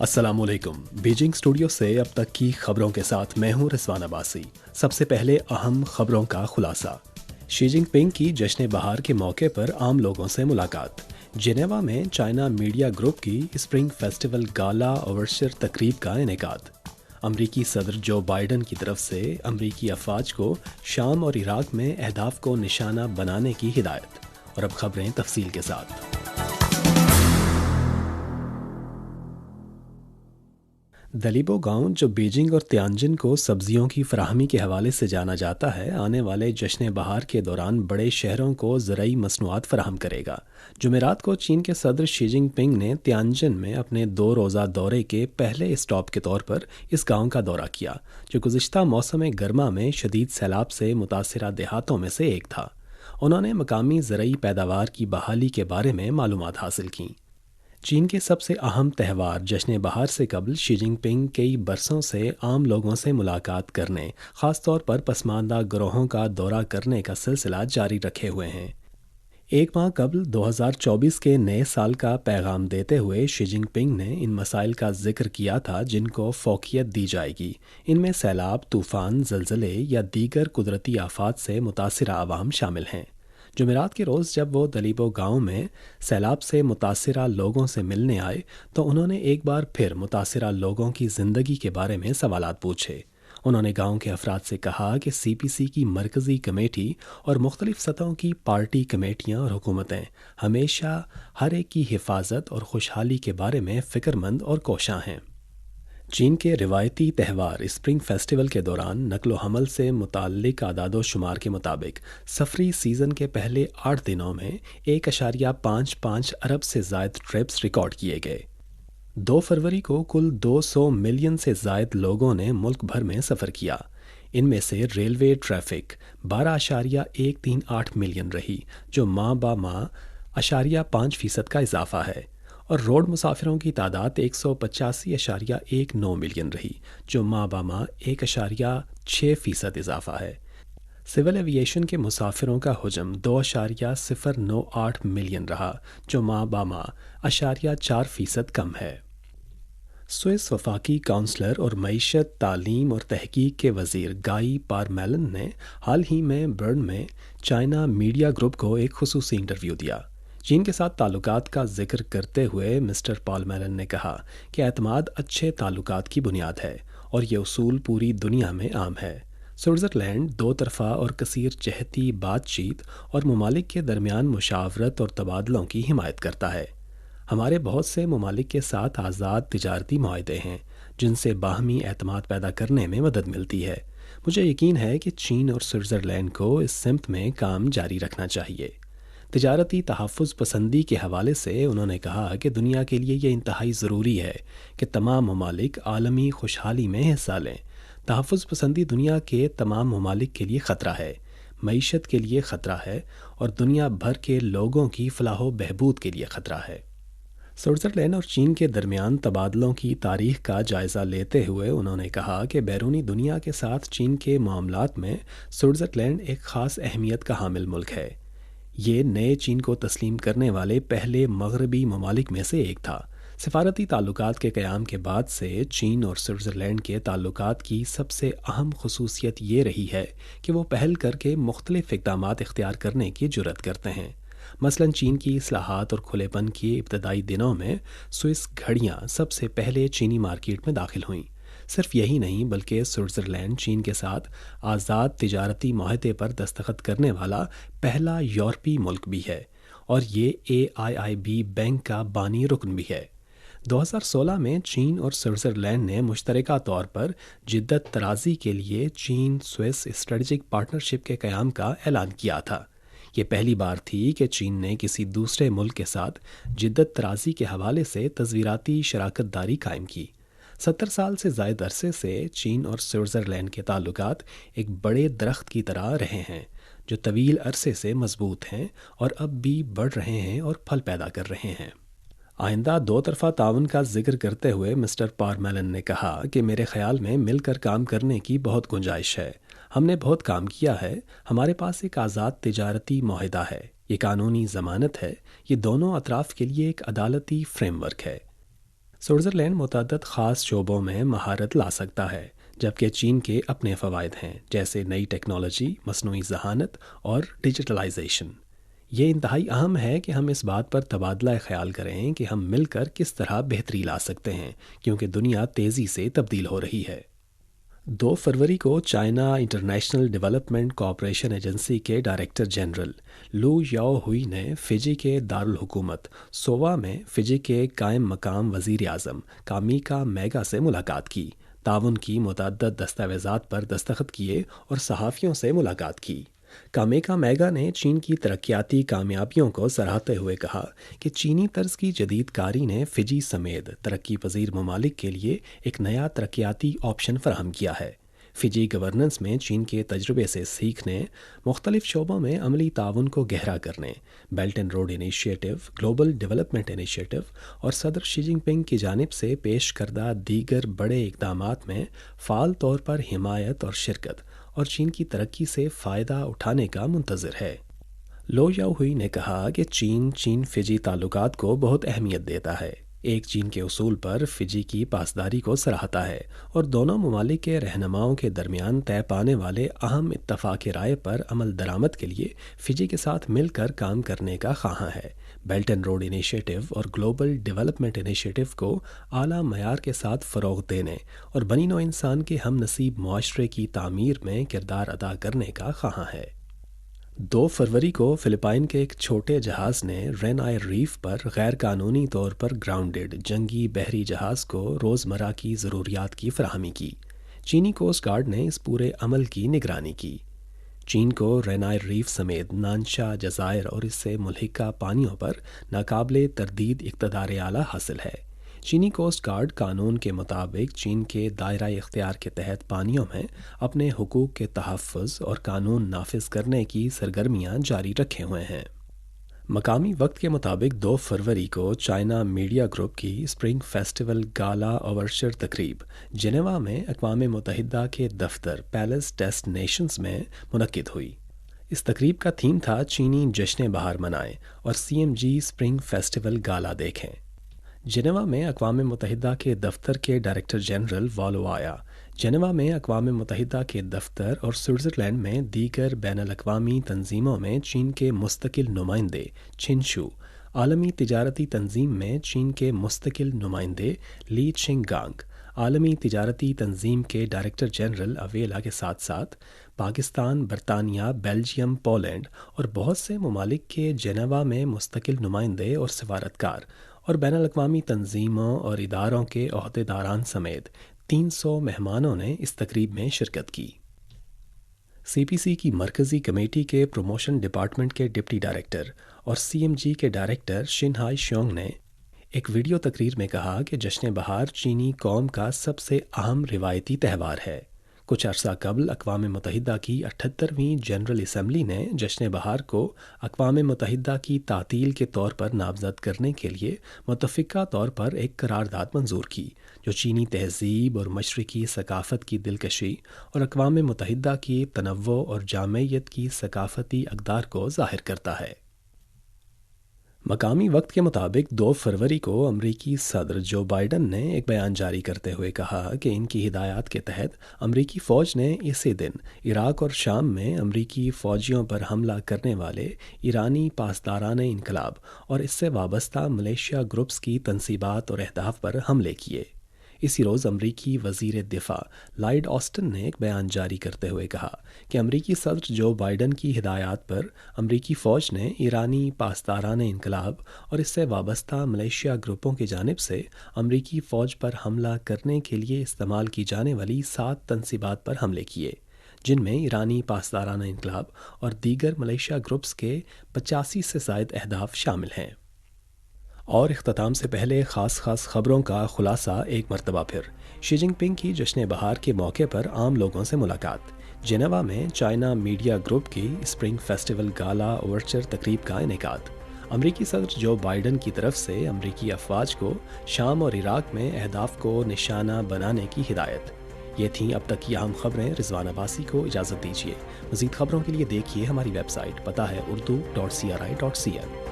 अस्सलाम वालेकुम। Beijing studio से अब तक की खबरों के साथ मैं हूं रिजवान अब्बासी। सबसे पहले अहम खबरों का खुलासा। शी जिनपिंग की जश्न बहार के मौके पर आम लोगों से मुलाकात। जिनेवा में चाइना मीडिया ग्रुप की स्प्रिंग फेस्टिवल गाला ओवरशर तकरीब का इनेकाद। अमरीकी सदर जो बाइडन की तरफ से अमरीकी अफवाज को शाम और इराक में अहदाफ को निशाना बनाने की हिदायत। और अब खबरें तफसील के साथ। दलिबो गांव, जो बीजिंग और तियानजिन को सब्जियों की फराहमी के हवाले से जाना जाता है, आने वाले जश्न बहार के दौरान बड़े शहरों को ज़रूरी मसनूआत फराहम करेगा। जुमेरात को चीन के सदर शी जिनपिंग ने तियानजिन में अपने 2 रोज़ा दौरे के पहले स्टॉप के तौर पर इस गांव का दौरा किया, जो गुज़िश्ता मौसम गर्मा में शदीद सैलाब से मुतासरा देहातों में से एक था। उन्होंने मकामी ज़रूरी पैदावार की बहाली के बारे में मालूमात हासिल कीं। चीन के सबसे अहम त्यौहार जश्न बहार से कबल शी जिनपिंग कई बरसों से आम लोगों से मुलाकात करने, ख़ास तौर पर पसमानदा ग्रोहों का दौरा करने का सिलसिला जारी रखे हुए हैं। एक माह कबल 2024 के नए साल का पैगाम देते हुए शी जिनपिंग ने इन मसाइल का जिक्र किया था जिनको फोकियत दी जाएगी। इनमें सैलाब, तूफ़ान, ज़लज़ले या दीगर कुदरती आफात से मुतासरा आवाम शामिल हैं। जुमेरात के रोज़ जब वो दलीबो गांव में सैलाब से मुतासरा लोगों से मिलने आए तो उन्होंने एक बार फिर मुतासरा लोगों की ज़िंदगी के बारे में सवालात पूछे। उन्होंने गांव के अफराद से कहा कि सीपीसी की मरकज़ी कमेटी और मुख्तलिफ सतहों की पार्टी कमेटियां और हुकूमतें हमेशा हर एक की हिफाजत और खुशहाली के बारे में फ़िक्रमंद और कोशां हैं। चीन के रिवायती त्यौहार स्प्रिंग फेस्टिवल के दौरान नकलो हमल से मुताल्लिक आदादो शुमार के मुताबिक सफरी सीज़न के पहले 8 दिनों में 1.55 अरब से ज़ायद ट्रिप्स रिकॉर्ड किए गए। 2 फरवरी को कुल 200 मिलियन से ज़ायद लोगों ने मुल्क भर में सफ़र किया। इनमें से रेलवे ट्रैफिक 12.138 मिलियन रही, जो माह बा माह 0.5% का इजाफा है, और रोड मुसाफिरों की तादाद 185.19 मिलियन रही, जो माह बा माह 1.6% इजाफा है। सिविल एविएशन के मुसाफिरों का हुजम 2.098 मिलियन रहा, जो माह बा माह 0.4% कम है। स्विस वफाकी काउंसलर और मईशत, तालीम और तहकीक के वज़ीर गाई पारमेलन ने हाल ही में बर्न में चाइना मीडिया ग्रुप को एक खुसूसी इंटरव्यू दिया। चीन के साथ ताल्लुकात का जिक्र करते हुए मिस्टर पालमेलन ने कहा कि एतमाद अच्छे ताल्लुकात की बुनियाद है और ये उसूल पूरी दुनिया में आम है। स्विट्ज़रलैंड 2 तरफ़ा और कसीर जहती बातचीत और ममालिक के दरमियान मुशावरत और तबादलों की हिमायत करता है। हमारे बहुत से ममालिक के साथ आज़ाद तिजारती मुआहदे हैं जिनसे बाहमी एतमाद पैदा करने में मदद मिलती है। मुझे यकीन है कि चीन और स्विट्ज़रलैंड को इस सिमत में काम जारी रखना चाहिए। तिजारती तहफ़्फ़ुज़ पसंदी के हवाले से उन्होंने कहा कि दुनिया के लिए ये इंतहाई ज़रूरी है कि तमाम ममालिक आलमी खुशहाली में हिस्सा लें। तहफ़्फ़ुज़ पसंदी दुनिया के तमाम ममालिक के लिए ख़तरा है, मईशत के लिए ख़तरा है और दुनिया भर के लोगों की फ़लाह व बहबूद के लिए ख़तरा है। स्विट्ज़रलैंड और चीन के दरमियान तबादलों की तारीख़ का जायज़ा लेते हुए उन्होंने कहा कि बैरूनी दुनिया के साथ चीन के मामलात में स्विट्ज़रलैंड एक ख़ास अहमियत का हामिल मुल्क है। ये नए चीन को तस्लीम करने वाले पहले मगरबी ममालिक में से एक था। सिफारती ताल्लुकात के क़याम के बाद से चीन और स्विट्ज़रलैंड के ताल्लुकात की सबसे अहम खुसूसियत ये रही है कि वो पहल करके मुख्तलिफ़ इक़दामात इख्तियार करने की जुर्रत करते हैं। मसलन चीन की इस्लाहात और खुलेपन के इब्तदाई दिनों में स्विस घड़ियाँ सबसे पहले चीनी मार्केट में दाखिल हुईं। सिर्फ यही नहीं बल्कि स्विट्ज़रलैंड चीन के साथ आज़ाद तिजारती माहदे पर दस्तखत करने वाला पहला यूरोपीय मुल्क भी है और ये AIIB बैंक का बानी रुकन भी है। 2016 में चीन और स्विट्ज़रलैंड ने मुश्तरका तौर पर जिद्दत तराजी के लिए चीन स्विस स्ट्रेटजिक पार्टनरशिप के क़याम का ऐलान किया था। ये पहली बार थी कि चीन ने किसी दूसरे मुल्क के साथ जिद्दत तराजी के हवाले से तज़वीराती शराकत दारी कायम की। 70 साल से ज़ायद अरसे से चीन और स्विट्ज़रलैंड के ताल्लुकात एक बड़े दरख्त की तरह रहे हैं जो तवील अरसे से मजबूत हैं और अब भी बढ़ रहे हैं और फल पैदा कर रहे हैं। आइंदा 2 तरफ़ा ताउन का जिक्र करते हुए मिस्टर पारमेलन ने कहा कि मेरे ख़याल में मिलकर काम करने की बहुत गुंजाइश है। हमने बहुत काम किया है। हमारे पास एक आज़ाद तिजारती मुआहदा है, ये कानूनी ज़मानत है, ये दोनों अतराफ़ के लिए एक अदालती फ्रेमवर्क है। سوئٹزرلینڈ متعدد خاص شعبوں میں مہارت لا سکتا ہے، جبکہ چین کے اپنے فوائد ہیں جیسے نئی ٹیکنالوجی، مصنوعی ذہانت اور ڈیجیٹلائزیشن۔ یہ انتہائی اہم ہے کہ ہم اس بات پر تبادلہ خیال کریں کہ ہم مل کر کس طرح بہتری لا سکتے ہیں، کیونکہ دنیا تیزی سے تبدیل ہو رہی ہے۔ 2 فروری کو China international development cooperation agency کے ڈائریکٹر جنرل لو یاؤ ہوئی نے فجی کے دارالحکومت سووا میں فجی کے قائم مقام وزیر اعظم کامیکا میگا سے ملاقات کی، تعاون کی متعدد دستاویزات پر دستخط کیے اور صحافیوں سے ملاقات کی۔ کامیکا میگا نے چین کی ترقیاتی کامیابیوں کو سراہتے ہوئے کہا کہ چینی طرز کی جدید کاری نے فجی سمیت ترقی پذیر ممالک کے لیے ایک نیا ترقیاتی آپشن فراہم کیا ہے۔ فجی گورننس میں چین کے تجربے سے سیکھنے، مختلف شعبوں میں عملی تعاون کو گہرا کرنے، belt and road initiative, global development initiative اور صدر شی جن پنگ کی جانب سے پیش کردہ دیگر بڑے اقدامات میں فعال طور پر حمایت اور شرکت اور چین کی ترقی سے فائدہ اٹھانے کا منتظر ہے۔ لو یاؤ ہوئی نے کہا کہ چین فجی تعلقات کو بہت اہمیت دیتا ہے، ایک چین کے اصول پر فجی کی پاسداری کو سراہتا ہے اور دونوں ممالک کے رہنماؤں کے درمیان طے پانے والے اہم اتفاق رائے پر عمل درآمد کے لیے فجی کے ساتھ مل کر کام کرنے کا خواہاں ہے۔ بیلٹ اینڈ روڈ انیشیٹو اور گلوبل ڈیولپمنٹ انیشیٹو کو اعلیٰ معیار کے ساتھ فروغ دینے اور بنی نوع انسان کے ہم نصیب معاشرے کی تعمیر میں کردار ادا کرنے کا خواہاں ہے۔ 2 فروری کو فلپائن کے ایک چھوٹے جہاز نے رین آئی ریف پر غیر قانونی طور پر گراؤنڈڈ جنگی بحری جہاز کو روزمرہ کی ضروریات کی فراہمی کی۔ چینی کوسٹ گارڈ نے اس پورے عمل کی نگرانی کی۔ چین کو رین آئی ریف سمیت نانشا جزائر اور اس سے ملحقہ پانیوں پر ناقابل تردید اقتدار اعلیٰ حاصل ہے۔ چینی کوسٹ گارڈ قانون کے مطابق چین کے دائرہ اختیار کے تحت پانیوں میں اپنے حقوق کے تحفظ اور قانون نافذ کرنے کی سرگرمیاں جاری رکھے ہوئے ہیں۔ مقامی وقت کے مطابق 2 فروری کو چائنا میڈیا گروپ کی اسپرنگ فیسٹیول گالا اوورچر تقریب جنیوا میں اقوام متحدہ کے دفتر پیلس ڈیس نیشنز میں منعقد ہوئی۔ اس تقریب کا تھیم تھا چینی جشن بہار منائیں اور CMG اسپرنگ فیسٹیول گالا دیکھیں۔ جنیوا میں اقوام متحدہ کے دفتر کے ڈائریکٹر جنرل والو آیا، جنیوا میں اقوام متحدہ کے دفتر اور سوئٹزرلینڈ میں دیگر بین الاقوامی تنظیموں میں چین کے مستقل نمائندے چھنشو، عالمی تجارتی تنظیم میں چین کے مستقل نمائندے لی چنگ گانگ، عالمی تجارتی تنظیم کے ڈائریکٹر جنرل اویلا کے ساتھ ساتھ پاکستان، برطانیہ، بیلجیم، پولینڈ اور بہت سے ممالک کے جنیوا میں مستقل نمائندے اور سفارتکار اور بین الاقوامی تنظیموں اور اداروں کے عہدیداران سمیت 300 مہمانوں نے اس تقریب میں شرکت کی۔ CPC کی مرکزی کمیٹی کے پروموشن ڈپارٹمنٹ کے ڈپٹی ڈائریکٹر اور CMG کے ڈائریکٹر شن ہائی شیونگ نے ایک ویڈیو تقریر میں کہا کہ جشن بہار چینی قوم کا سب سے اہم روایتی تہوار ہے۔ کچھ عرصہ قبل اقوام متحدہ کی 78ویں جنرل اسمبلی نے جشن بہار کو اقوام متحدہ کی تعطیل کے طور پر نامزد کرنے کے لیے متفقہ طور پر ایک قرارداد منظور کی، جو چینی تہذیب اور مشرقی ثقافت کی دلکشی اور اقوام متحدہ کی تنوع اور جامعیت کی ثقافتی اقدار کو ظاہر کرتا ہے۔ مقامی وقت کے مطابق 2 فروری کو امریکی صدر جو بائیڈن نے ایک بیان جاری کرتے ہوئے کہا کہ ان کی ہدایات کے تحت امریکی فوج نے اسی دن عراق اور شام میں امریکی فوجیوں پر حملہ کرنے والے ایرانی پاسداران انقلاب اور اس سے وابستہ ملیشیا گروپس کی تنصیبات اور اہداف پر حملے کیے۔ اسی روز امریکی وزیر دفاع لائیڈ آسٹن نے ایک بیان جاری کرتے ہوئے کہا کہ امریکی صدر جو بائیڈن کی ہدایات پر امریکی فوج نے ایرانی پاسداران انقلاب اور اس سے وابستہ ملیشیا گروپوں کی جانب سے امریکی فوج پر حملہ کرنے کے لیے استعمال کی جانے والی 7 تنصیبات پر حملے کیے، جن میں ایرانی پاسداران انقلاب اور دیگر ملیشیا گروپس کے 85 سے زائد اہداف شامل ہیں۔ اور اختتام سے پہلے خاص خبروں کا خلاصہ ایک مرتبہ پھر۔ شی جن پنگ کی جشن بہار کے موقع پر عام لوگوں سے ملاقات۔ جنیوا میں چائنا میڈیا گروپ کی اسپرنگ فیسٹیول گالا اوورچر تقریب کا انعقاد۔ امریکی صدر جو بائیڈن کی طرف سے امریکی افواج کو شام اور عراق میں اہداف کو نشانہ بنانے کی ہدایت۔ یہ تھیں اب تک کی اہم خبریں۔ رضوان عباسی کو اجازت دیجیے۔ مزید خبروں کے لیے دیکھیے ہماری ویب سائٹ، پتہ ہے urdu.cri.cn۔